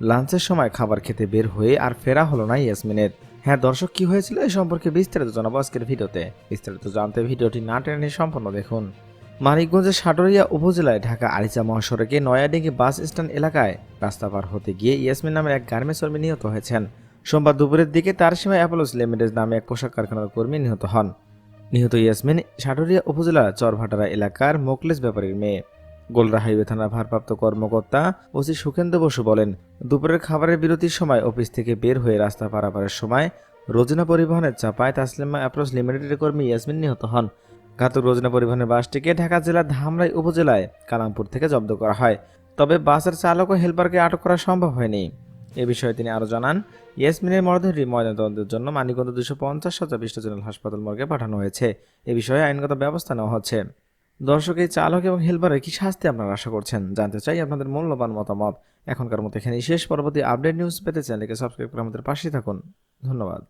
লাঞ্চের সময় খাবার খেতে বের হয়ে আর ফেরা হলো না ইয়াসমিনের। হ্যাঁ দর্শক, কি হয়েছিল এই সম্পর্কে বিস্তারিত জানাবো আজকের ভিডিওতে। বিস্তারিত জানতে ভিডিওটি না টেনে সম্পূর্ণ দেখুন। মানিকগঞ্জের সাটুরিয়া উপজেলায় ঢাকা আরিচা মহাসড়কে নয়াডিঙ্গি বাস স্ট্যান্ড এলাকায় রাস্তা পার হতে গিয়ে ইয়াসমিন নামের এক গার্মেন্টস কর্মী নিহত হয়েছেন। সোমবার দুপুরের দিকে তার সীমায় অ্যাপোলোস লিমিটেড নামে এক পোশাক কারখানার কর্মী নিহত হন। নিহত ইয়াসমিন সাটুরিয়া উপজেলার চরভাটারা এলাকার মোকলেস ব্যাপারীর মেয়ে। গোলরা হাইওয়ে থানার ভারপ্রাপ্ত কর্মকর্তা ওসি সুখেন্দু বসু বলেন, দুপুরের খাবারের বিরতির সময় অফিস থেকে বের হয়ে রাস্তা পারাপারের সময় রোজিনা পরিবহনের চাপায় তাসলিমা অ্যাপ্রোচ লিমিটেডের কর্মী ইয়াসমিন নিহত হন। ঘাতক রোজিনা পরিবহনের বাসটিকে ঢাকা জেলার ধামরাই উপজেলায় কালামপুর থেকে জব্দ করা হয়, তবে বাসের চালক ও হেলপারকে আটক করা সম্ভব হয়নি। এ বিষয়ে তিনি আরও জানান, ইয়াসমিনের মরদেহটি ময়নাতদন্তের জন্য মানিকগঞ্জ 250 শয্যা বিশিষ্ট জেনারেল হাসপাতাল মর্গে পাঠানো হয়েছে। এ বিষয়ে আইনগত ব্যবস্থা নেওয়া হচ্ছে। দর্শক, এই চালক এবং হেলপারের কি শাস্তি আপনারা আশা করছেন? জানতে চাই আপনাদের মূল্যবান মতামত। এখনকার মতো এখানেই শেষ। পরবর্তী আপডেট নিউজ পেতে চ্যানেলকে সাবস্ক্রাইব করে আমাদের পাশেই থাকুন। ধন্যবাদ।